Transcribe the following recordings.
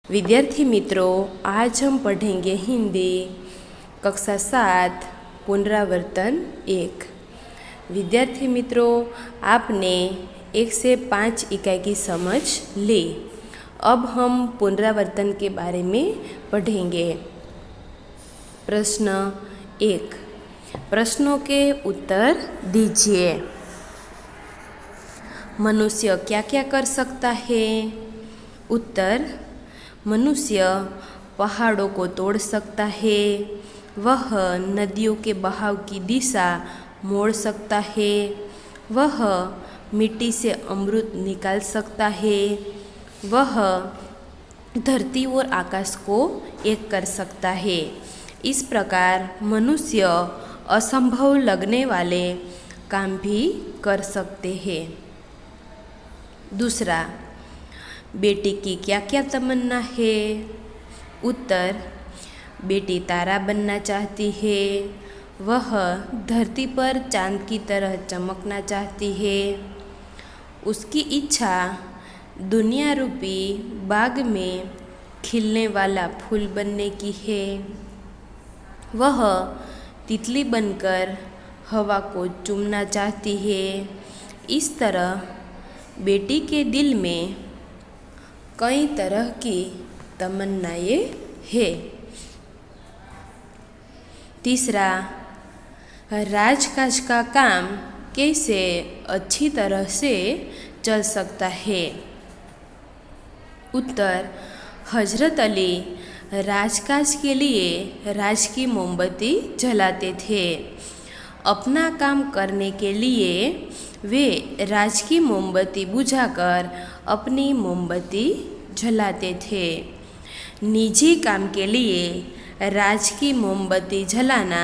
विद्यार्थी मित्रों, आज हम पढ़ेंगे हिंदी कक्षा 7 पुनरावर्तन 1। विद्यार्थी मित्रों, आपने 1 से 5 इकाई की समझ ली। अब हम पुनरावर्तन के बारे में पढ़ेंगे। प्रश्न 1, प्रश्नों के उत्तर दीजिए। मनुष्य क्या क्या कर सकता है? उत्तर: मनुष्य पहाड़ों को तोड़ सकता है, वह नदियों के बहाव की दिशा मोड़ सकता है, वह मिट्टी से अमृत निकाल सकता है, वह धरती और आकाश को एक कर सकता है। इस प्रकार मनुष्य असंभव लगने वाले काम भी कर सकते हैं। दूसरा, बेटी की क्या क्या तमन्ना है? उत्तर: बेटी तारा बनना चाहती है, वह धरती पर चांद की तरह चमकना चाहती है, उसकी इच्छा दुनिया रूपी बाग में खिलने वाला फूल बनने की है, वह तितली बनकर हवा को चूमना चाहती है। इस तरह बेटी के दिल में कई तरह की तमन्नाएं हैं। तीसरा, राजकाज का काम कैसे अच्छी तरह से चल सकता है? उत्तर: हजरत अली राजकाज के लिए राज की मोमबत्ती जलाते थे। अपना काम करने के लिए वे राज की मोमबत्ती बुझाकर अपनी मोमबत्ती जलाते थे। निजी काम के लिए राज की मोमबत्ती जलाना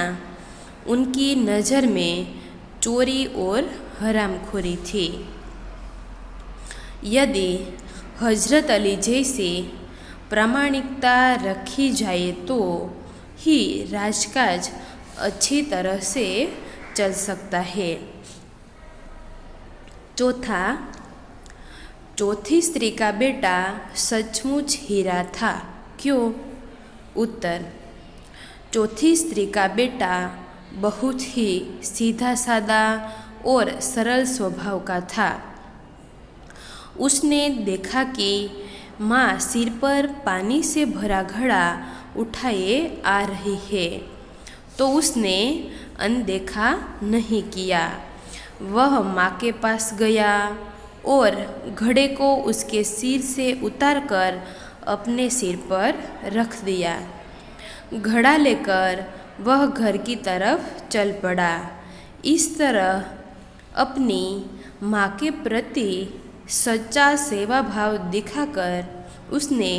उनकी नज़र में चोरी और हरामखोरी थी। यदि हजरत अली जैसी प्रामाणिकता रखी जाए तो ही राजकाज अच्छी तरह से चल सकता है। चौथा, चौथी स्त्री का बेटा सचमुच हीरा था, क्यों? उत्तर: चौथी स्त्री का बेटा बहुत ही सीधा साधा और सरल स्वभाव का था। उसने देखा कि माँ सिर पर पानी से भरा घड़ा उठाए आ रही है, तो उसने अनदेखा नहीं किया। वह माँ के पास गया और घड़े को उसके सिर से उतारकर अपने सिर पर रख दिया। घड़ा लेकर वह घर की तरफ चल पड़ा। इस तरह अपनी माँ के प्रति सच्चा सेवा भाव दिखाकर उसने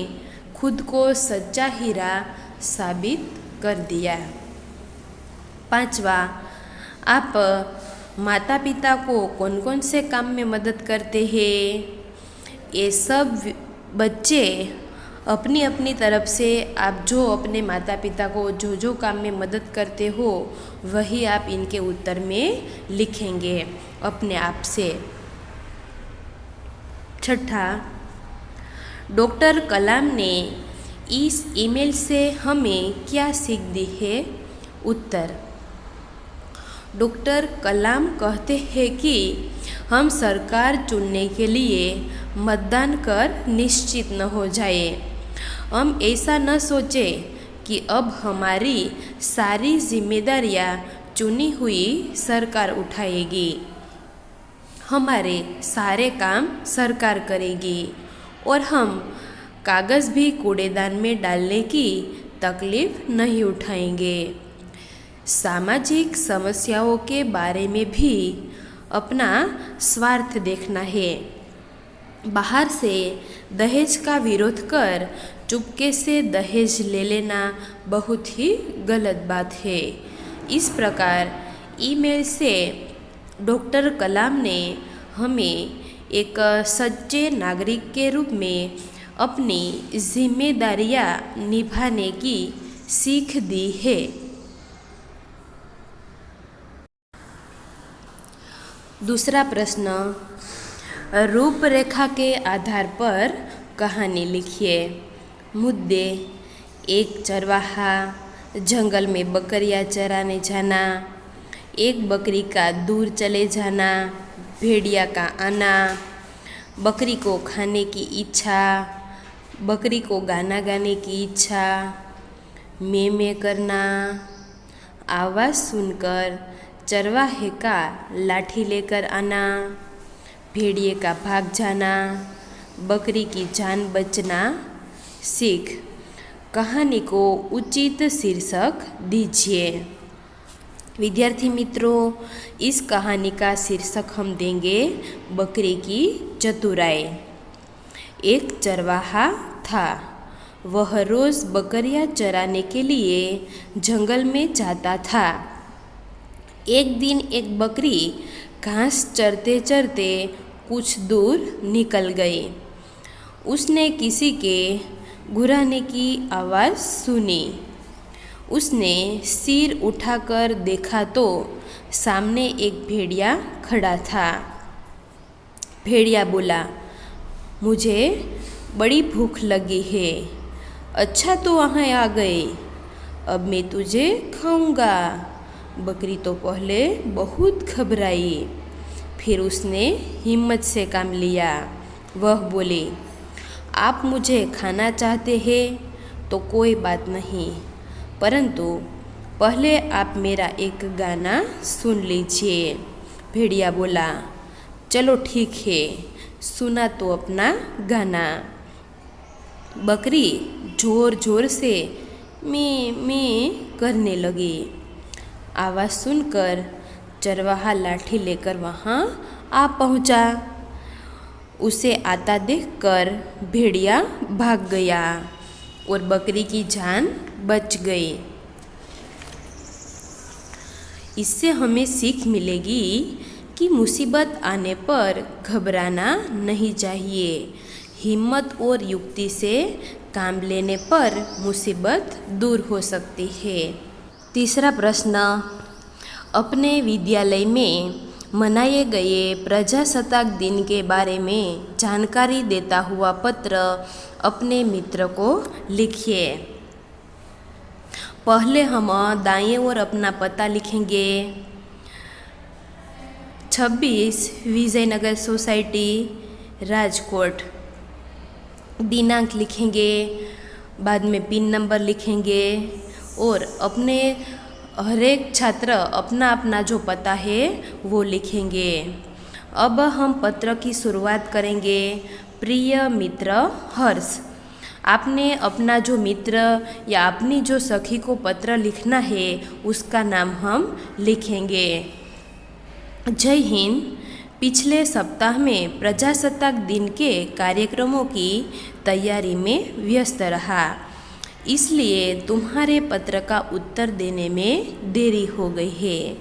खुद को सच्चा हीरा साबित कर दिया। पांचवा, आप माता पिता को कौन कौन से काम में मदद करते हैं? ये सब बच्चे अपनी अपनी तरफ से आप जो अपने माता पिता को जो जो काम में मदद करते हो वही आप इनके उत्तर में लिखेंगे अपने आप से। छठा, डॉक्टर कलाम ने इस ईमेल से हमें क्या सीख दी है? उत्तर: डॉक्टर कलाम कहते हैं कि हम सरकार चुनने के लिए मतदान कर निश्चित न हो जाए। हम ऐसा न सोचें कि अब हमारी सारी जिम्मेदारियां चुनी हुई सरकार उठाएगी। हमारे सारे काम सरकार करेगी और हम कागज़ भी कूड़ेदान में डालने की तकलीफ नहीं उठाएंगे। सामाजिक समस्याओं के बारे में भी अपना स्वार्थ देखना है। बाहर से दहेज का विरोध कर चुपके से दहेज ले लेना बहुत ही गलत बात है। इस प्रकार ईमेल से डॉक्टर कलाम ने हमें एक सच्चे नागरिक के रूप में अपनी जिम्मेदारियां निभाने की सीख दी है। दूसरा प्रश्न, रूपरेखा के आधार पर कहानी लिखिए। मुद्दे, एक चरवाहा जंगल में बकरियां चराने जाना, एक बकरी का दूर चले जाना, भेड़िया का आना, बकरी को खाने की इच्छा, बकरी को गाना गाने की इच्छा, में करना, आवाज़ सुनकर चरवाहे का लाठी लेकर आना, भेड़िए का भाग जाना, बकरी की जान बचना। सीख, कहानी को उचित शीर्षक दीजिए। विद्यार्थी मित्रों, इस कहानी का शीर्षक हम देंगे बकरी की चतुराई। एक चरवाहा था। वह रोज़ बकरियां चराने के लिए जंगल में जाता था। एक दिन एक बकरी घास चरते चरते कुछ दूर निकल गई। उसने किसी के घुराने की आवाज़ सुनी। उसने सिर उठाकर देखा तो सामने एक भेड़िया खड़ा था। भेड़िया बोला, मुझे बड़ी भूख लगी है। अच्छा तो वहाँ आ गए, अब मैं तुझे खाऊंगा। बकरी तो पहले बहुत घबराई, फिर उसने हिम्मत से काम लिया। वह बोली, आप मुझे खाना चाहते हैं तो कोई बात नहीं, परंतु पहले आप मेरा एक गाना सुन लीजिए। भेड़िया बोला, चलो ठीक है, सुना तो अपना गाना। बकरी जोर जोर से मैं करने लगी। आवाज़ सुनकर चरवाहा लाठी लेकर वहाँ आ पहुँचा। उसे आता देखकर भेड़िया भाग गया और बकरी की जान बच गई। इससे हमें सीख मिलेगी कि मुसीबत आने पर घबराना नहीं चाहिए। हिम्मत और युक्ति से काम लेने पर मुसीबत दूर हो सकती है। तीसरा प्रश्न, अपने विद्यालय में मनाए गए प्रजासत्ताक दिन के बारे में जानकारी देता हुआ पत्र अपने मित्र को लिखिए। पहले हम दाएं ओर अपना पता लिखेंगे। 26 विजयनगर सोसाइटी, राजकोट। दिनांक लिखेंगे, बाद में पिन नंबर लिखेंगे और अपने हर एक छात्र अपना अपना जो पता है वो लिखेंगे। अब हम पत्र की शुरुआत करेंगे। प्रिय मित्र हर्ष, आपने अपना जो मित्र या अपनी जो सखी को पत्र लिखना है उसका नाम हम लिखेंगे। जय हिंद। पिछले सप्ताह में प्रजासत्ताक दिन के कार्यक्रमों की तैयारी में व्यस्त रहा, इसलिए तुम्हारे पत्र का उत्तर देने में देरी हो गई है।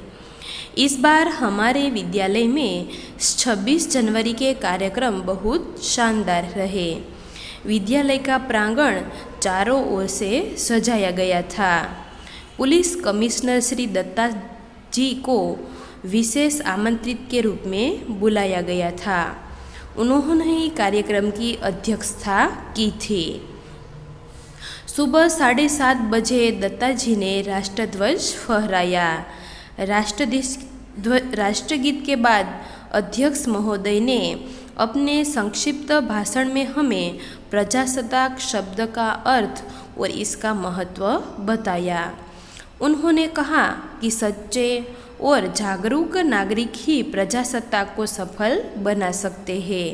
इस बार हमारे विद्यालय में 26 जनवरी के कार्यक्रम बहुत शानदार रहे। विद्यालय का प्रांगण चारों ओर से सजाया गया था। पुलिस कमिश्नर श्री दत्ता जी को विशेष आमंत्रित के रूप में बुलाया गया था। उन्होंने ही कार्यक्रम की अध्यक्षता की थी। सुबह 7:30 बजे दत्ता जी ने राष्ट्रध्वज फहराया। राष्ट्रगीत के बाद अध्यक्ष महोदय ने अपने संक्षिप्त भाषण में हमें प्रजासत्ताक शब्द का अर्थ और इसका महत्व बताया। उन्होंने कहा कि सच्चे और जागरूक नागरिक ही प्रजासत्ताक को सफल बना सकते हैं।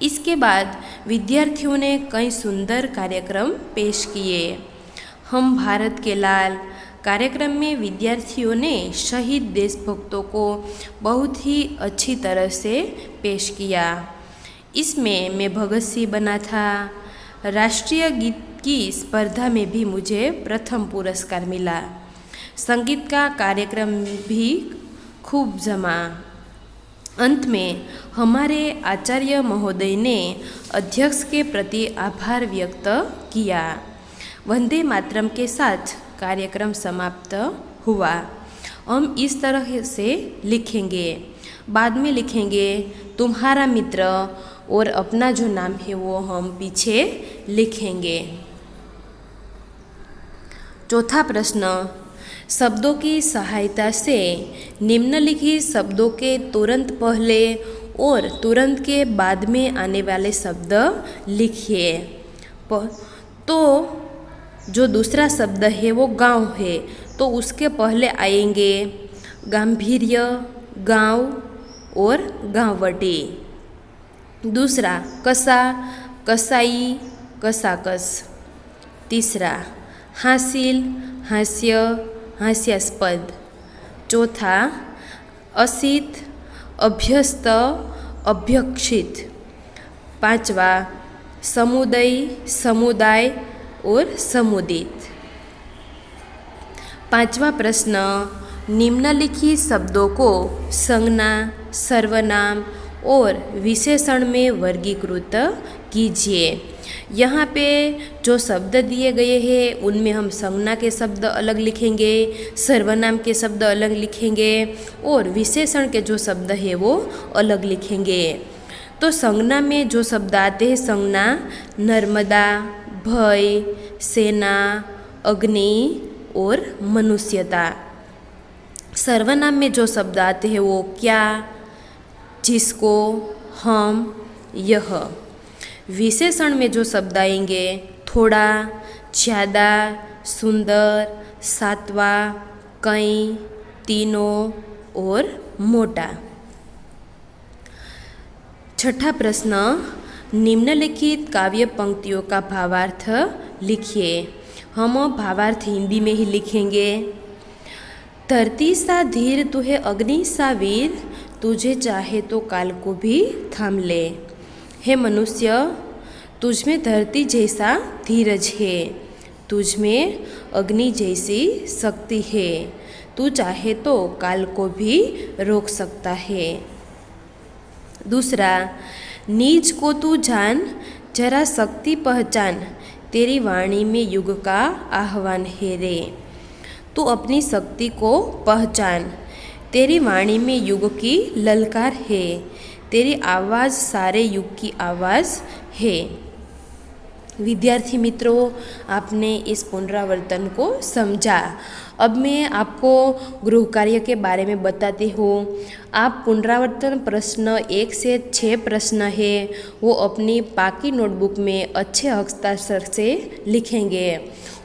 इसके बाद विद्यार्थियों ने कई सुंदर कार्यक्रम पेश किए। हम भारत के लाल कार्यक्रम में विद्यार्थियों ने शहीद देशभक्तों को बहुत ही अच्छी तरह से पेश किया। इसमें मैं भगत सिंह बना था। राष्ट्रीय गीत की स्पर्धा में भी मुझे प्रथम पुरस्कार मिला। संगीत का कार्यक्रम भी खूब जमा। अंत में हमारे आचार्य महोदय ने अध्यक्ष के प्रति आभार व्यक्त किया। वंदे मातरम के साथ कार्यक्रम समाप्त हुआ। हम इस तरह से लिखेंगे। बाद में लिखेंगे, तुम्हारा मित्र और अपना जो नाम है वो हम पीछे लिखेंगे। चौथा प्रश्न, शब्दों की सहायता से निम्नलिखित शब्दों के तुरंत पहले और तुरंत के बाद में आने वाले शब्द लिखिए। तो जो दूसरा शब्द है वो गांव है, तो उसके पहले आएंगे गांभीर्य, गांव और गांवटी। दूसरा कसा, कसाई, कसाकस। तीसरा हासिल, हास्य, हास्यास्पद। चौथा असित, अभ्यस्त, अभ्यक्षित। पांचवा समुदय, समुदाय और समुदित। पांचवा प्रश्न, निम्नलिखित शब्दों को संज्ञा, सर्वनाम और विशेषण में वर्गीकृत कीजिए। यहाँ पे जो शब्द दिए गए हैं उनमें हम संज्ञा के शब्द अलग लिखेंगे, सर्वनाम के शब्द अलग लिखेंगे और विशेषण के जो शब्द है वो अलग लिखेंगे। तो संज्ञा में जो शब्द आते हैं, संज्ञा नर्मदा, भय, सेना, अग्नि और मनुष्यता। सर्वनाम में जो शब्द आते हैं वो क्या, जिसको, हम, यह। विशेषण में जो शब्द आएंगे थोड़ा, ज़्यादा, सुंदर, सातवा, कई, तीनों और मोटा। छठा प्रश्न, निम्नलिखित काव्य पंक्तियों का भावार्थ लिखिए। हम भावार्थ हिंदी में ही लिखेंगे। धरती सा धीर तू है अग्नि सा वीर, तुझे चाहे तो काल को भी थाम ले। हे मनुष्य, तुझमें धरती जैसा धीरज है, तुझमें अग्नि जैसी शक्ति है, तू चाहे तो काल को भी रोक सकता है। दूसरा, नीच को तू जान, जरा शक्ति पहचान, तेरी वाणी में युग का आह्वान है रे। तू अपनी शक्ति को पहचान, तेरी वाणी में युग की ललकार है, तेरी आवाज़ सारे युग की आवाज़ है। विद्यार्थी मित्रों, आपने इस पुनरावर्तन को समझा। अब मैं आपको गृह कार्य के बारे में बताती हूँ। आप पुनरावर्तन प्रश्न 1 से 6 प्रश्न है वो अपनी पाकी नोटबुक में अच्छे हस्ताक्षर से लिखेंगे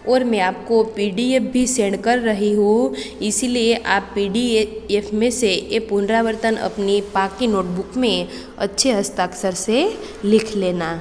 और मैं आपको PDF भी सेंड कर रही हूँ, इसीलिए आप PDF में से ये पुनरावर्तन अपनी पाकी नोटबुक में अच्छे हस्ताक्षर से लिख लेना।